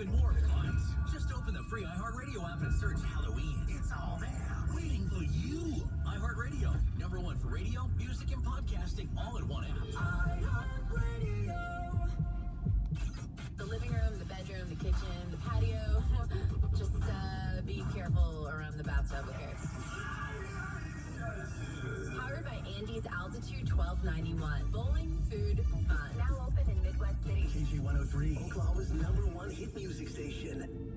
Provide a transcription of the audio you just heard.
even more fun. Just open the free iHeartRadio app and search Halloween. It's all there, waiting for you. iHeartRadio, #1 for radio, music, and podcasting, all in one app. iHeartRadio. The living room, the bedroom, the kitchen, the patio. Just be careful around the bathtub, okay? Powered by Andy's Altitude 1291. Bowling, food, fun. Now open in Midwest City. KJ103, Oklahoma's #1 hit music station.